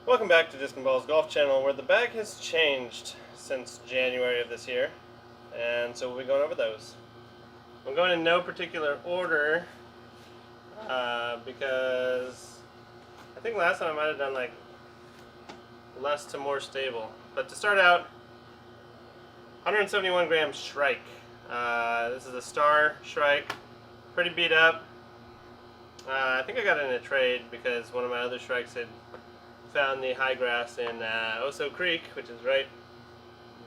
Welcome back to Disc and Ball's Golf Channel, where the bag has changed since January of this year, and so we'll be going over those. I'm going in no particular order because I think last time I might have done like less to more stable. But to start out, 171 gram Shryke. This is a Star Shryke, pretty beat up. I think I got it in a trade because one of my other Shrykes had found the high grass in Oso Creek, which is right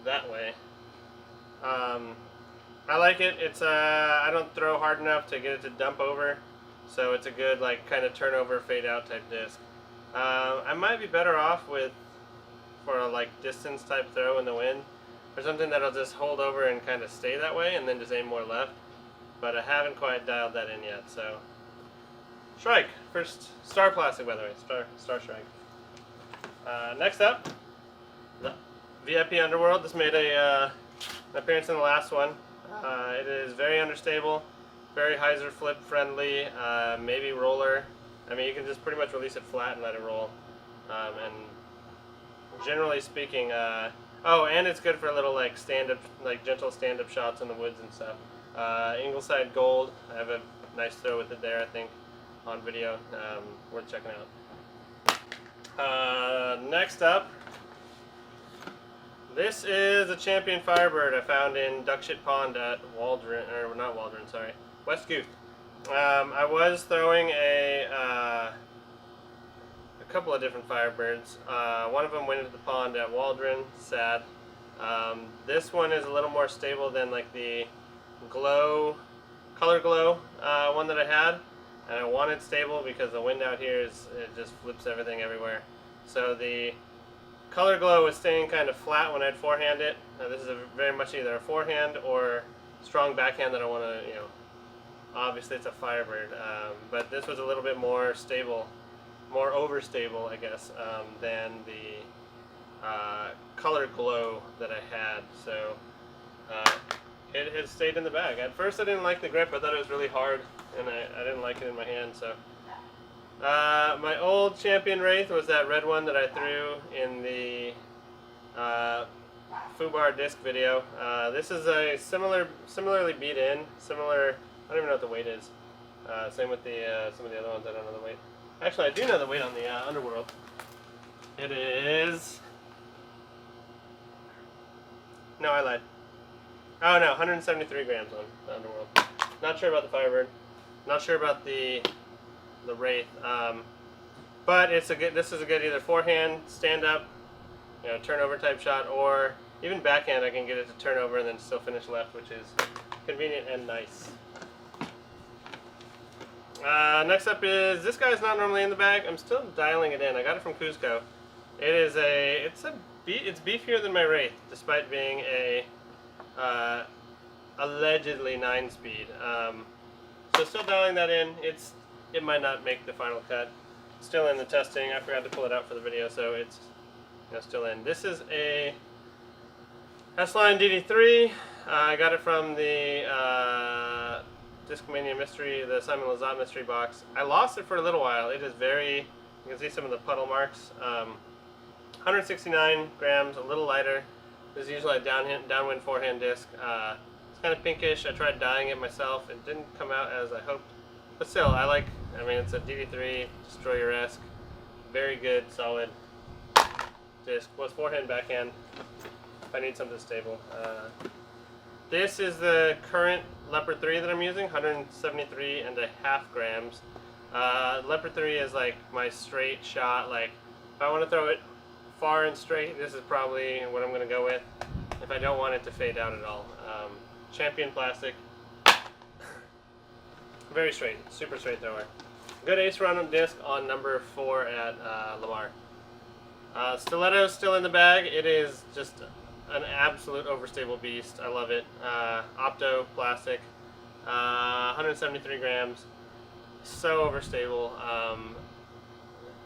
that way. I like it. It's I don't throw hard enough to get it to dump over, so it's a good like kind of turnover fade out type disc. I might be better off for a like distance type throw in the wind, or something that'll just hold over and kind of stay that way and then just aim more left, but I haven't quite dialed that in yet. So Shryke, first Star Plastic, by the way, Star Shryke. Next up, the VIP Underworld. This made an appearance in the last one. It is very understable, very hyzer flip friendly, maybe roller. I mean, you can just pretty much release it flat and let it roll. And generally speaking, oh, and it's good for a little like stand-up, like gentle stand-up shots in the woods and stuff. Ingleside Gold. I have a nice throw with it there, I think, on video. Worth checking out. Next up, this is a Champion Firebird I found in Duckshit Pond at Waldron, or not Waldron, sorry, West Gooth. I was throwing a couple of different Firebirds. One of them went into the pond at Waldron, sad. This one is a little more stable than like the Color Glow one that I had. And I want it stable because the wind out here it just flips everything everywhere. So the Color Glow was staying kind of flat when I'd forehand it. Now this is very much either a forehand or strong backhand that I want to, obviously it's a Firebird, but this was a little bit more stable, more overstable, I guess, than the Color Glow that I had. So it has stayed in the bag. At first I didn't like the grip. I thought it was really hard, and I didn't like it in my hand. So my old Champion Wraith was that red one that I threw in the Fubar disc video. This is a similarly beat in, similar. I don't even know what the weight is. Same with the some of the other ones. I don't know the weight. Actually, I do know the weight on the Underworld. It is. No, I lied. Oh no, 173 grams on the Underworld. Not sure about the Firebird. Not sure about the Wraith. But it's a good. This is a good either forehand, stand up, turnover type shot, or even backhand. I can get it to turn over and then still finish left, which is convenient and nice. Next up is this guy's not normally in the bag. I'm still dialing it in. I got it from Cusco. It is it's beefier than my Wraith, despite being a allegedly 9-speed. So still dialing that in. It might not make the final cut. Still in the testing. I forgot to pull it out for the video, so it's still in. This is a S-Line DD3. I got it from the Discmania Mystery, the Simon Lizotte Mystery box. I lost it for a little while. It is you can see some of the puddle marks. 169 grams, a little lighter. This is usually a downwind forehand disc. It's kind of pinkish. I tried dyeing it myself. It didn't come out as I hoped. But still, I mean, it's a DD3, Destroyer-esque. Very good, solid disc. Both forehand, backhand, if I need something stable. This is the current Leopard 3 that I'm using, 173.5 grams. Leopard 3 is like my straight shot. Like, if I want to throw it far and straight, this is probably what I'm going to go with. If I don't want it to fade out at all. Champion plastic. Very straight, super straight thrower. Good ace run disc on number 4 at Lamar. Stiletto still in the bag. It is just an absolute overstable beast. I love it. Opto plastic, 173 grams. So overstable.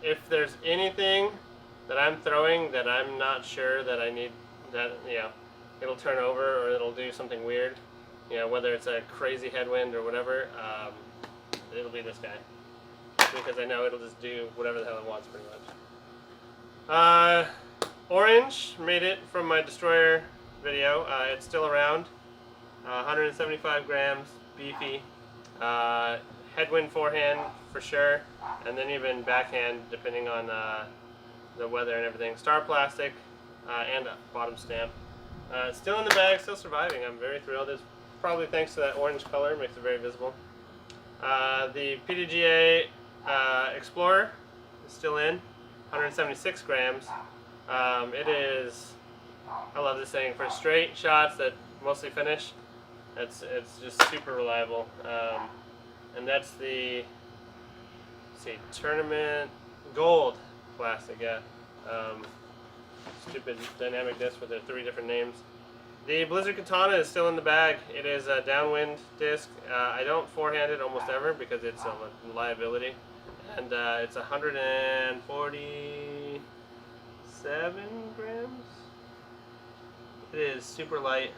If there's anything that I'm throwing that I'm not sure that I need, that it'll turn over or it'll do something weird, whether it's a crazy headwind or whatever, it'll be this guy, because I know it'll just do whatever the hell it wants pretty much. Orange made it from my Destroyer video. It's still around. 175 grams, beefy. Headwind forehand for sure, and then even backhand depending on the weather and everything. Star plastic and a bottom stamp. Still in the bag, still surviving. I'm very thrilled. It's probably thanks to that orange color, makes it very visible. The PDGA Explorer is still in, 176 grams. It is, I love this thing for straight shots that mostly finish. It's just super reliable. And that's the, let's see, tournament gold plastic, yeah. Stupid dynamic disc with the 3 different names. The Blizzard Katana is still in the bag. It is a downwind disc. I don't forehand it almost ever because it's a liability. And it's 147 grams. It is super light.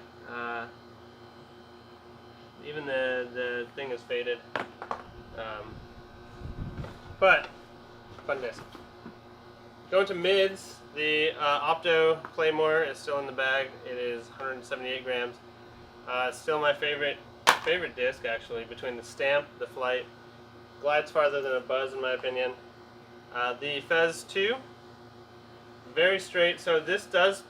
Even the thing is faded. But, fun disc. Going to mids, the Opto Claymore is still in the bag. It is 178 grams. It's still my favorite disc actually, between the stamp, the flight. Glides farther than a buzz in my opinion. The Fez 2, very straight. So this does,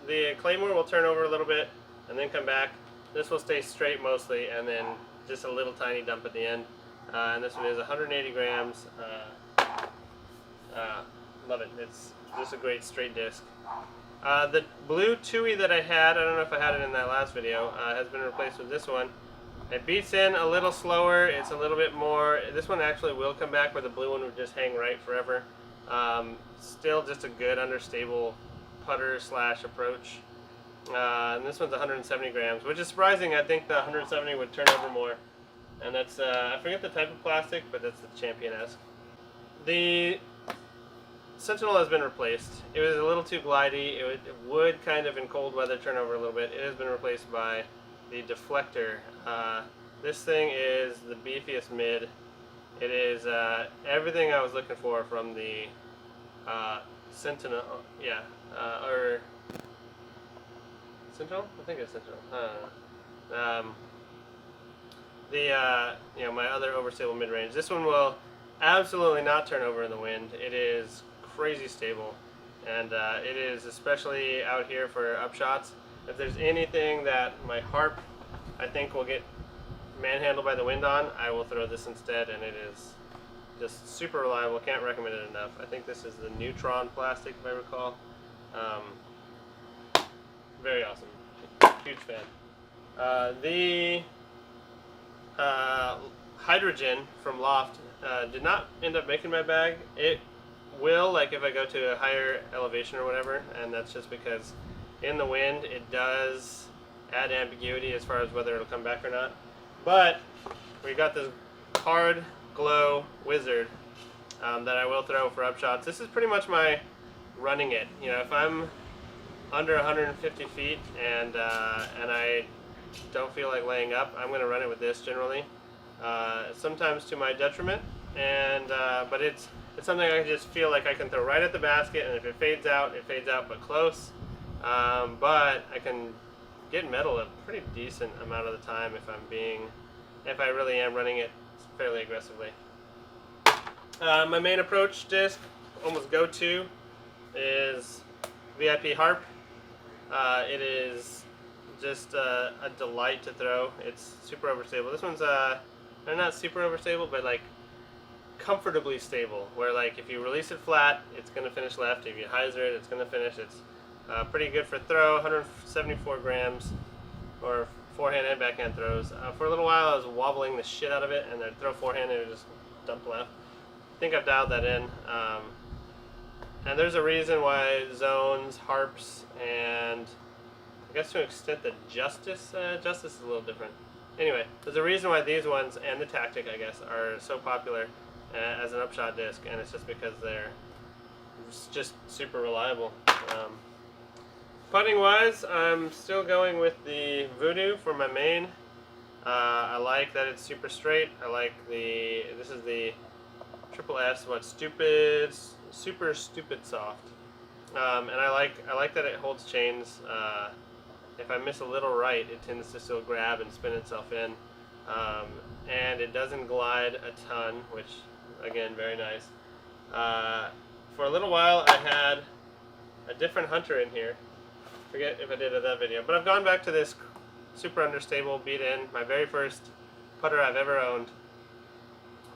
the Claymore will turn over a little bit and then come back. This will stay straight mostly, and then just a little tiny dump at the end. And this one is 180 grams. Love it. It's just a great straight disc. The blue Tui that I had, I don't know if I had it in that last video, has been replaced with this one. It beats in a little slower. It's a little bit more. This one actually will come back, where the blue one would just hang right forever. Still just a good understable putter slash approach. And this one's 170 grams, which is surprising. I think the 170 would turn over more. And that's, I forget the type of plastic, but that's the Champion-esque. The Sentinel has been replaced. It was a little too glidey. It would kind of in cold weather turn over a little bit. It has been replaced by the Deflector. This thing is the beefiest mid. It is everything I was looking for from the Sentinel, yeah, or Sentinel? I think it's Sentinel. You know, my other overstable mid-range. This one will absolutely not turn over in the wind. It is crazy stable, and it is especially out here for upshots. If there's anything that my Harp, I think, will get manhandled by the wind on, I will throw this instead, and it is just super reliable. Can't recommend it enough. I think this is the Neutron plastic, if I recall. Very awesome. Huge fan. The Hydrogen from Loft did not end up making my bag. It will, like if I go to a higher elevation or whatever, and that's just because in the wind it does add ambiguity as far as whether it'll come back or not. But we got this hard glow wizard that I will throw for upshots. This is pretty much my running it. You know, if I'm under 150 feet and I don't feel like laying up, I'm going to run it with this generally. Sometimes to my detriment, and but it's something I just feel like I can throw right at the basket, and if it fades out, but close. But I can get metal a pretty decent amount of the time if I really am running it fairly aggressively. My main approach disc, almost go-to, is VIP Harp. It is just a delight to throw. It's super overstable. This one's not super overstable, but like comfortably stable, where like if you release it flat, it's going to finish left. If you hyzer it, it's going to finish. It's pretty good for throw, 174 grams, or forehand and backhand throws. For a little while I was wobbling the shit out of it, and I'd throw forehand and it would just dump left. I think I've dialed that in. And there's a reason why zones, harps, and I guess to an extent the Justice is a little different. Anyway, there's a reason why these ones, and the Tactic I guess, are so popular as an upshot disc, and it's just because they're just super reliable. Putting wise, I'm still going with the Voodoo for my main. I like that it's super straight. I like this is the SSS, super stupid soft. And I like that it holds chains. If I miss a little right, it tends to still grab and spin itself in. And it doesn't glide a ton, which, again, very nice. For a little while, I had a different Hunter in here. Forget if I did that video, but I've gone back to this super understable beat-in, my very first putter I've ever owned.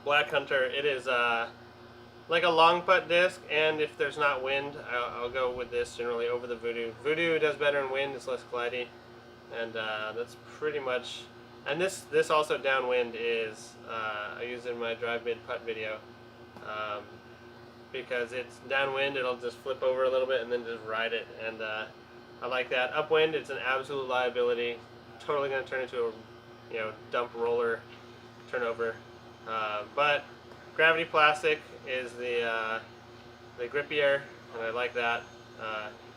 Black Hunter. It is like a long putt disc, and if there's not wind, I'll go with this generally over the Voodoo. Voodoo does better in wind, it's less glidey, and that's pretty much. And this also downwind is I use it in my drive mid putt video because it's downwind. It'll just flip over a little bit and then just ride it, and I like that. Upwind, it's an absolute liability. Totally going to turn into a dump roller turnover. But gravity plastic is the grippier, and I like that.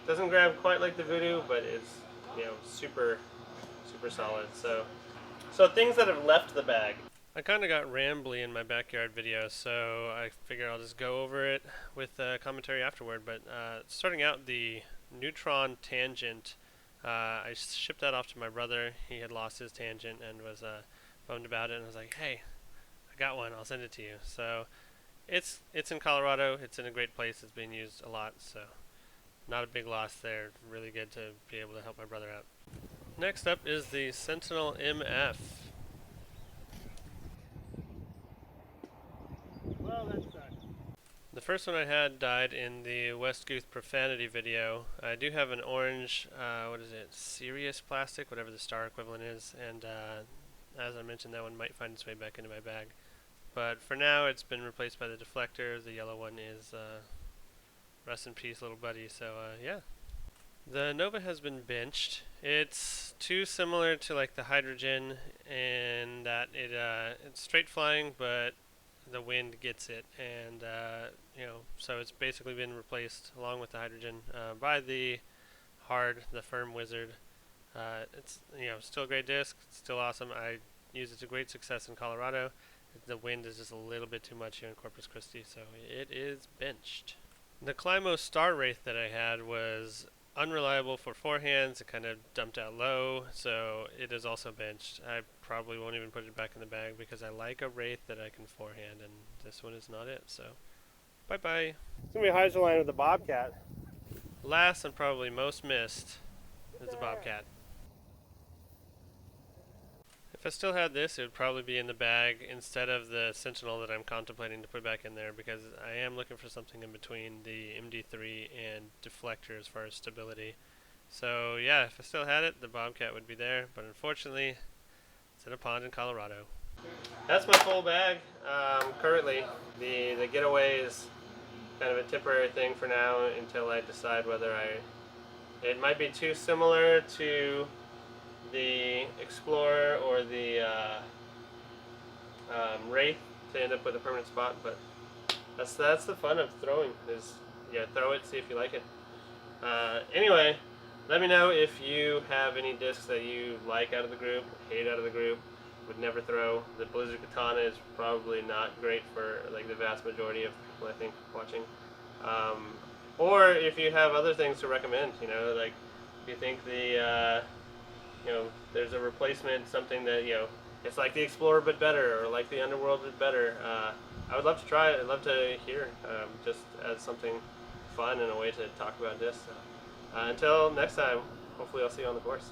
Doesn't grab quite like the Voodoo, but it's super solid. So things that have left the bag. I kind of got rambly in my backyard video, so I figure I'll just go over it with commentary afterward. But starting out, the Neutron Tangent, I shipped that off to my brother. He had lost his Tangent and was bummed about it, and I was like, hey, I got one, I'll send it to you. So it's in Colorado, it's in a great place, it's being used a lot, so not a big loss there. Really good to be able to help my brother out. Next up is the Sentinel MF. Well, that sucks. The first one I had died in the West Guth Profanity video. I do have an orange, what is it, Sirius plastic, whatever the star equivalent is, and as I mentioned, that one might find its way back into my bag. But for now, it's been replaced by the Deflector. The yellow one is rest in peace, little buddy. So yeah. The Nova has been benched. It's too similar to like the Hydrogen in that it's straight flying, but the wind gets it, and so it's basically been replaced along with the Hydrogen by the firm Wizard. It's still a great disc, it's still awesome. I use it to great success in Colorado. The wind is just a little bit too much here in Corpus Christi, so it is benched. The Claymore Star Wraith that I had was unreliable for forehands. It kind of dumped out low, so it is also benched. I probably won't even put it back in the bag because I like a Wraith that I can forehand, and this one is not it, so bye bye. It's going to be a Hydroline with the Bobcat. Last and probably most missed is the Bobcat. If I still had this, it would probably be in the bag instead of the Sentinel that I'm contemplating to put back in there, because I am looking for something in between the MD3 and Deflector as far as stability. So yeah, if I still had it, the Bobcat would be there, but unfortunately, it's in a pond in Colorado. That's my full bag. Currently, the Getaway is kind of a temporary thing for now until I decide whether it might be too similar to the Explorer or the Wraith to end up with a permanent spot, but that's the fun of throwing, is throw it, see if you like it. Anyway, let me know if you have any discs that you like out of the group, hate out of the group, would never throw. The Blizzard Katana is probably not great for like the vast majority of people I think watching. Or if you have other things to recommend, like if you think the there's a replacement, something that, it's like the Explorer but better, or like the Underworld but better. I would love to try it. I'd love to hear, just as something fun and a way to talk about this. Until next time, hopefully I'll see you on the course.